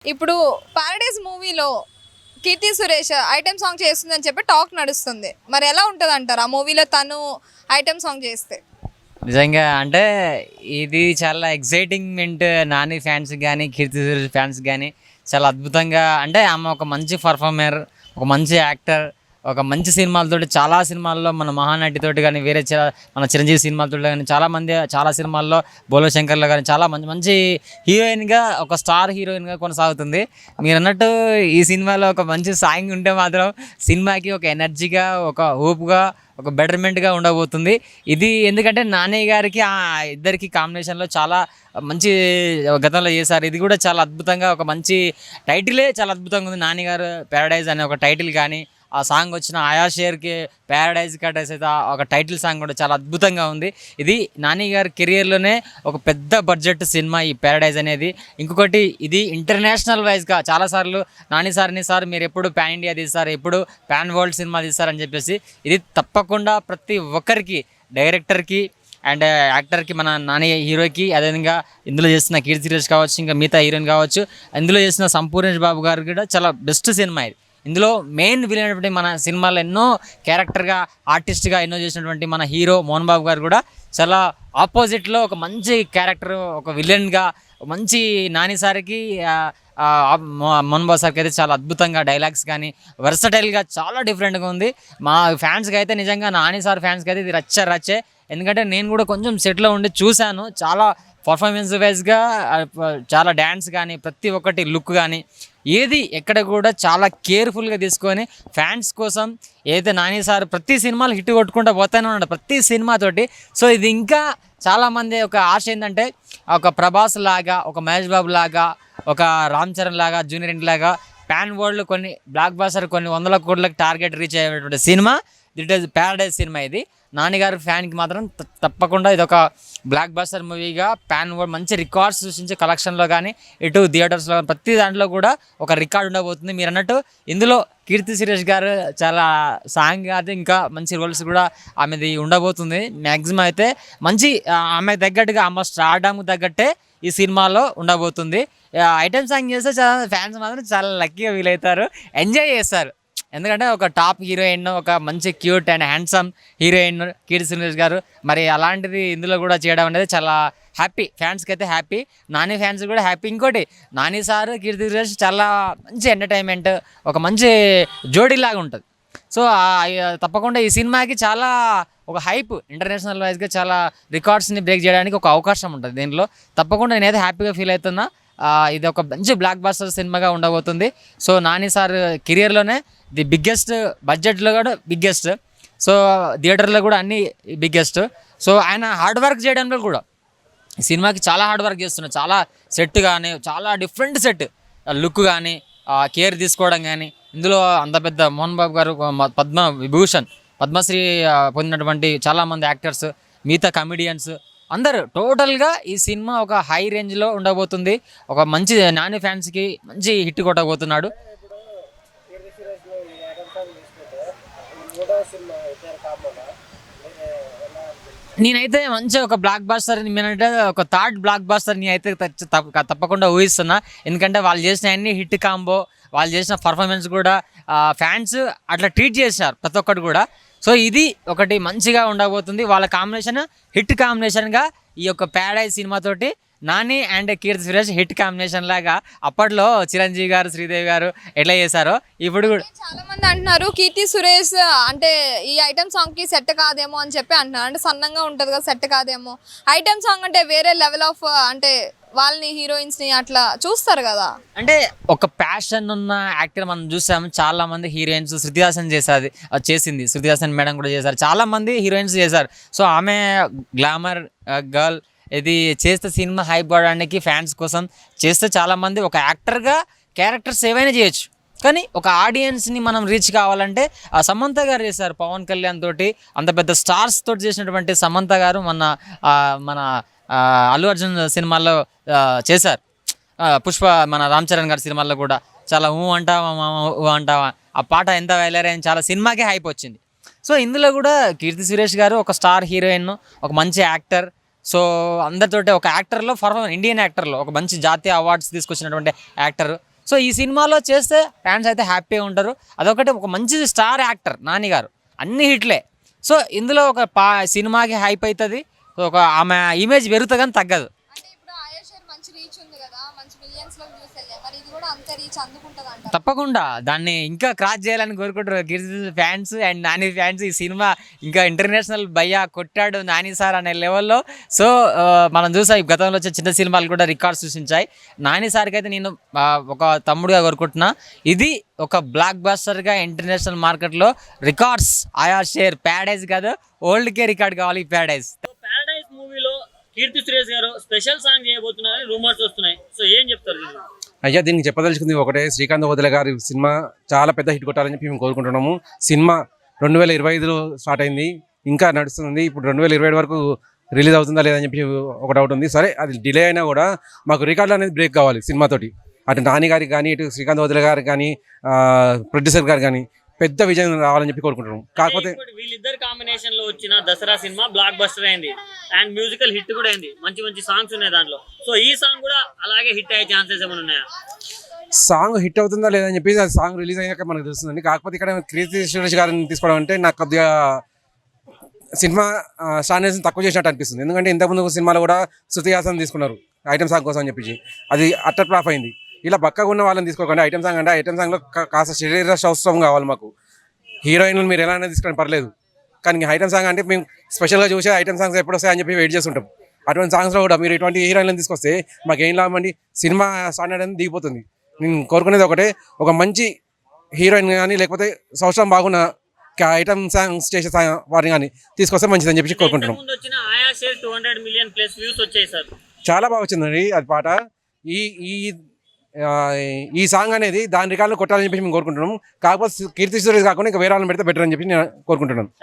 ఇప్పుడు 'పారడైజ్' మూవీలో Keerthy Suresh item song చేస్తుందని చెప్పి టాక్ నడుస్తుంది. మరి ఎలా ఉంటది అంటారు ఆ మూవీలో తను ఐటెమ్ సాంగ్ చేస్తే? నిజంగా అంటే ఇది చాలా ఎక్సైటింగ్మెంట్. నాని ఫ్యాన్స్ కానీ, కీర్తి సురేష్ ఫ్యాన్స్ కానీ చాలా అద్భుతంగా, అంటే ఆమె ఒక మంచి పర్ఫార్మర్, ఒక మంచి యాక్టర్, ఒక మంచి సినిమాలతోటి చాలా సినిమాల్లో మన మహానటితోటి కానీ, వేరే మన చిరంజీవి సినిమాలతో కానీ చాలామంది చాలా సినిమాల్లో, బోలో శంకర్లో కానీ చాలా మంచి మంచి హీరోయిన్గా, ఒక స్టార్ హీరోయిన్గా కొనసాగుతుంది. మీరు అన్నట్టు ఈ సినిమాలో ఒక మంచి సాంగ్ ఉంటే మాత్రం సినిమాకి ఒక ఎనర్జీగా, ఒక హోప్గా, ఒక బెటర్మెంట్గా ఉండబోతుంది. ఇది ఎందుకంటే నాని గారికి ఆ ఇద్దరికి కాంబినేషన్లో చాలా మంచి గతంలో చేశారు. ఇది కూడా చాలా అద్భుతంగా, ఒక మంచి టైటిలే చాలా అద్భుతంగా ఉంది. నాని గారు ప్యారడైజ్ అనే ఒక టైటిల్ కానీ, ఆ సాంగ్ వచ్చిన ఆయా షేర్కి ప్యారడైజ్ కట్టేసి ఒక టైటిల్ సాంగ్ కూడా చాలా అద్భుతంగా ఉంది. ఇది నాని గారి కెరియర్లోనే ఒక పెద్ద బడ్జెట్ సినిమా ఈ ప్యారడైజ్ అనేది. ఇంకొకటి, ఇది ఇంటర్నేషనల్ వైజ్గా చాలాసార్లు నాని సార్ మీరు ఎప్పుడు పాన్ ఇండియా తీస్తారు, ఎప్పుడు పాన్ వరల్డ్ సినిమా తీస్తారని చెప్పేసి, ఇది తప్పకుండా ప్రతి ఒక్కరికి, డైరెక్టర్కి అండ్ యాక్టర్కి, మన నాని హీరోకి, అదేవిధంగా ఇందులో చేసిన కీర్తి సురేష్ కావచ్చు, ఇంకా మిగతా హీరోయిన్ కావచ్చు, ఇందులో చేసిన సంపూర్ణేష్ బాబు గారు కూడా చాలా బెస్ట్ సినిమా ఇది. ఇందులో మెయిన్ విలన్ అయినటువంటి మన సినిమాలో ఎన్నో క్యారెక్టర్గా, ఆర్టిస్ట్గా ఎన్నో చేసినటువంటి మన హీరో మోహన్ బాబు గారు కూడా చాలా ఆపోజిట్లో ఒక మంచి క్యారెక్టర్, ఒక విలన్గా మంచి నాని సార్కి, మోహన్ బాబు సార్కి అయితే చాలా అద్భుతంగా డైలాగ్స్ కానీ వర్సటైల్గా చాలా డిఫరెంట్గా ఉంది. మా ఫ్యాన్స్కి అయితే, నిజంగా నాని సార్ ఫ్యాన్స్కి అయితే ఇది రచ్చే. ఎందుకంటే నేను కూడా కొంచెం సెట్లో ఉండి చూశాను. చాలా పర్ఫార్మెన్స్ వైజ్గా, చాలా డ్యాన్స్ కానీ, ప్రతి ఒక్కటి లుక్ కానీ, ఏది ఎక్కడ కూడా చాలా కేర్ఫుల్గా తీసుకొని ఫ్యాన్స్ కోసం ఏదైతే నాని సార్ ప్రతి సినిమాలు హిట్ కొట్టుకుంటూ పోతానే ఉన్నాడు ప్రతి సినిమాతోటి. సో ఇది ఇంకా చాలామంది ఒక ఆశ ఏంటంటే, ఒక ప్రభాస్ లాగా, ఒక మహేష్ బాబు లాగా, ఒక రామ్ చరణ్ లాగా, జూనియర్ ఎన్టీ లాగా పాన్ వరల్డ్ కొన్ని బ్లాక్ బాస్టర్ కొన్ని 100 కోట్లకు టార్గెట్ రీచ్ అయ్యేటువంటి cinema it is Paradise cinema. ఇది నాన్నగారి ఫ్యాన్కి మాత్రం తప్పకుండా ఇది ఒక బ్లాక్ బాస్టర్ మూవీగా పాన్ వరల్డ్ మంచి రికార్డ్స్ సృష్టించే కలెక్షన్లో కానీ, ఇటు థియేటర్స్లో ప్రతి దాంట్లో కూడా ఒక రికార్డ్ ఉండబోతుంది. మీరు అన్నట్టు ఇందులో కీర్తి సురేష్ గారు చాలా సాంగ్ అది ఇంకా మంచి రోల్స్ కూడా ఆమెది ఉండబోతుంది. మ్యాక్సిమం అయితే మంచి ఆమెకు తగ్గట్టుగా, ఆమె స్టార్డమ్ తగ్గట్టే ఈ సినిమాలో ఉండబోతుంది. ఐటమ్ సాంగ్ చేస్తే చాలా ఫ్యాన్స్ మాత్రం చాలా లక్కీగా ఫీల్ అవుతారు, ఎంజాయ్ చేస్తారు. ఎందుకంటే ఒక టాప్ హీరోయిన్, ఒక మంచి cute and handsome heroine Keerthy Suresh గారు, మరి అలాంటిది ఇందులో కూడా చేయడం అనేది చాలా హ్యాపీ. ఫ్యాన్స్కి అయితే హ్యాపీ, నాని ఫ్యాన్స్ కూడా హ్యాపీ. ఇంకోటి, నాని సార్ కీర్తి సురేష్ చాలా మంచి ఎంటర్టైన్మెంట్, ఒక మంచి జోడీలాగా ఉంటుంది. సో తప్పకుండా ఈ సినిమాకి చాలా ఒక హైప్, ఇంటర్నేషనల్ వైజ్గా చాలా రికార్డ్స్ని బ్రేక్ చేయడానికి ఒక అవకాశం ఉంటుంది దీనిలో. తప్పకుండా నేనైతే హ్యాపీగా ఫీల్ అవుతున్నా. ఇది ఒక మంచి బ్లాక్ బాస్టర్ సినిమాగా ఉండబోతుంది. సో నాని సార్ కెరియర్లోనే ది బిగ్గెస్ట్, బడ్జెట్లో కూడా బిగ్గెస్ట్, సో థియేటర్లో కూడా అన్ని బిగ్గెస్ట్. సో ఆయన హార్డ్ వర్క్ చేయడంలో కూడా ఈ సినిమాకి చాలా హార్డ్ వర్క్ చేస్తున్నారు. చాలా సెట్ కానీ, చాలా డిఫరెంట్ సెట్ లుక్ కానీ, కేర్ తీసుకోవడం కానీ, ఇందులో అంత పెద్ద మోహన్ బాబు గారు పద్మశ్రీ పొందినటువంటి చాలామంది యాక్టర్స్, మిగతా కమెడియన్స్ అందరూ టోటల్గా ఈ సినిమా ఒక హై రేంజ్లో ఉండబోతుంది. ఒక మంచి నాని ఫ్యాన్స్కి మంచి హిట్ కొట్టబోతున్నాడు. నేనైతే మంచి ఒక బ్లాక్ బాస్టర్, నేనంటే ఒక థర్డ్ బ్లాక్ బాస్టర్ అయితే తప్పకుండా ఊహిస్తున్నా. ఎందుకంటే వాళ్ళు చేసిన అన్ని హిట్ కాంబో, వాళ్ళు చేసిన పర్ఫార్మెన్స్ కూడా ఫ్యాన్స్ అట్లా ట్రీట్ చేశారు ప్రతి ఒక్కటి కూడా. సో ఇది ఒకటి మంచిగా ఉండబోతుంది. వాళ్ళ కాంబినేషన్ హిట్ కాంబినేషన్గా ఈ యొక్క ప్యారడైజ్ సినిమాతోటి Nani and Keerthy Suresh hit combination లాగా అప్పట్లో చిరంజీవి గారు, శ్రీదేవి గారు ఎట్లా చేశారో ఇప్పుడు కూడా చాలా మంది అంటున్నారు కీర్తి సురేష్ అంటే ఈ ఐటమ్ సాంగ్ కి సెట్ కాదేమో అని చెప్పి అంటున్నారు. అంటే సన్నంగా ఉంటుంది కదా, సెట్ కాదేమో. ఐటమ్ సాంగ్ అంటే వేరే లెవెల్ ఆఫ్, అంటే వాళ్ళని హీరోయిన్స్ ని అట్లా చూస్తారు కదా. అంటే ఒక ప్యాషన్ ఉన్న యాక్టర్ మనం చూసాము. చాలా మంది హీరోయిన్స్, శృతి హాసన్ చేసింది, శృతి హాసన్ మేడం కూడా చేశారు, చాలా మంది హీరోయిన్స్ చేశారు. సో ఆమె గ్లామర్ గర్ల్, ఇది చేస్తే సినిమా హైప్ పడడానికి ఫ్యాన్స్ కోసం చేస్తే చాలామంది ఒక యాక్టర్గా క్యారెక్టర్స్ ఏవైనా చేయొచ్చు. కానీ ఒక ఆడియన్స్ని మనం రీచ్ కావాలంటే సమంత గారు చేశారు. పవన్ కళ్యాణ్ తోటి, అంత పెద్ద స్టార్స్ తోటి చేసినటువంటి సమంత గారు మన అల్లు అర్జున్ సినిమాల్లో చేశారు. పుష్ప, మన రామ్ చరణ్ గారి సినిమాల్లో కూడా చాలా అంటావా ఆ పాట ఎంత వైలరైన, చాలా సినిమాకే హైప్ వచ్చింది. సో ఇందులో కూడా కీర్తి సురేష్ గారు ఒక స్టార్ హీరోయిన్, ఒక మంచి యాక్టర్. సో అందరితోటి ఒక యాక్టర్లో ఇండియన్ యాక్టర్లో ఒక మంచి జాతీయ అవార్డ్స్ తీసుకొచ్చినటువంటి యాక్టర్. సో ఈ సినిమాలో చేస్తే ఫ్యాన్స్ అయితే హ్యాపీగా ఉంటారు. అదొకటి ఒక మంచి స్టార్ యాక్టర్ నాని గారు, అన్ని హిట్లే. సో ఇందులో ఒక సినిమాకి హైప్ అవుతుంది, ఒక ఆమె ఇమేజ్ పెరుగుతుంది కానీ తగ్గదు. అంటే ఇప్పుడు ఆయేషర్ మంచి రీచ్ ఉంది కదా, మంచి మిలియన్స్ లో వ్యూస్ వెళ్ళాయి, మరి ఇది కూడా అంతే రీచ్ అందుకుంటది అంట. తప్పకుండా దాన్ని ఇంకా క్రాస్ చేయాలని కోరుకుంటారు కీర్తి ఫ్యాన్స్ అండ్ నాని ఫ్యాన్స్. ఈ సినిమా ఇంకా ఇంటర్నేషనల్ భయ్యా కొట్టాడు నాని సార్ అనే లెవెల్లో. సో మనం చూసాం గతంలో వచ్చే చిన్న సినిమాలు కూడా రికార్డ్స్ సృష్టించాయి. నాని సార్కి అయితే నేను ఒక తమ్ముడుగా కోరుకుంటున్నా, ఇది ఒక బ్లాక్ బస్టర్గా ఇంటర్నేషనల్ మార్కెట్లో రికార్డ్స్ ఆయా షేర్ ప్యారడైజ్ కాదు, ఓల్డ్కే రికార్డ్ కావాలి ఈ ప్యారడైజ్. ప్యారడైజ్ మూవీలో కీర్తి సురేష్ గారు స్పెషల్ సాంగ్ చేయబోతున్నారని రూమర్స్ వస్తున్నాయి. సో ఏం చెప్తారు దీన్ని? అయ్యా దీనికి చెప్పదలుచుకుంది ఒకటే, శ్రీకాంత్ వదిల గారి సినిమా చాలా పెద్ద హిట్ కొట్టాలని చెప్పి మేము కోరుకుంటున్నాము. సినిమా 2025లో స్టార్ట్ అయింది, ఇంకా నడుస్తుంది. ఇప్పుడు 2027 వరకు రిలీజ్ అవుతుందా లేదని చెప్పి ఒక డౌట్ ఉంది. సరే అది డిలే అయినా కూడా మాకు రికార్డులు అనేది బ్రేక్ కావాలి సినిమాతోటి. అటు నాని గారికి కానీ, ఇటు శ్రీకాంత్ వదిల గారికి కానీ, ప్రొడ్యూసర్ గారు కానీ పెద్ద విజయం రావాలని చెప్పి కోరుకుంటున్నాం. కాకపోతే వీళ్ళిద్దరు కాంబినేషన్ లో వచ్చిన దసరా సినిమా బ్లాక్ బస్టర్ అయింది అండ్ మ్యూజికల్ హిట్ కూడా అయింది, మంచి మంచి సాంగ్స్ ఉన్నాయి దాంట్లో. సో ఈ సాంగ్ కూడా అలాగే హిట్ అయ్యే ఛాన్సెస్ ఏమైనా ఉన్నాయా? సాంగ్ హిట్ అవుతుందా లేదని చెప్పేసి అది సాంగ్ రిలీజ్ అయ్యాక మనకు తెలుస్తుందండి. కాకపోతే ఇక్కడ కీర్తి సురేష్ గారిని తీసుకోవడం అంటే నాకు కొద్దిగా సినిమా స్టాండర్డ్స్ తక్కువ చేసినట్టు అనిపిస్తుంది. ఎందుకంటే ఇంతకుముందు సినిమాలో కూడా శృతి హాసన్ తీసుకున్నారు ఐటమ్ సాంగ్ కోసం అని చెప్పి, అది అట్టర్ ఫ్లాప్ అయింది. ఇలా బక్కగా ఉన్న వాళ్ళని తీసుకోకండి. ఐటమ్ సాంగ్ అంటే ఐటమ్ సాంగ్లో కాస్త శరీర సౌష్ఠవం కావాలి మాకు. హీరోయిన్లు మీరు ఎలా అనేది తీసుకొని పర్లేదు, కానీ ఐటమ్ సాంగ్ అంటే మేము స్పెషల్గా చూసే ఐటమ్ సాంగ్స్ ఎప్పుడు వస్తాయని చెప్పి వెయిట్ చేస్తుంటాం. అటువంటి సాంగ్స్లో కూడా మీరు ఇటువంటి హీరోయిన్లను తీసుకొస్తే మాకేం లాభం అండి? సినిమా స్టాండర్డ్ అనేది దిగిపోతుంది. నేను కోరుకునేది ఒకటే, ఒక మంచి హీరోయిన్ కానీ లేకపోతే సౌష్ఠవం బాగున్న ఐటమ్ సాంగ్స్ చేసే వారిని కానీ తీసుకొస్తే మంచిదని చెప్పి కోరుకుంటున్నాం. ముందు వచ్చిన ఆయా షేర్ 200 మిలియన్ ప్లస్ వ్యూస్ వచ్చాయి సార్. చాలా బాగా వచ్చిందండి అది పాట. ఈ ఈ ఈ సాంగ్ అనేది దాని రికార్డులో కొట్టాలని చెప్పి మేము కోరుకుంటున్నాం. కాకపోతే కీర్తి సురేష్ కాకుండా ఇంకా వేరే వాళ్ళని పెడితే బెటర్ అని చెప్పి నేను కోరుకుంటున్నాను.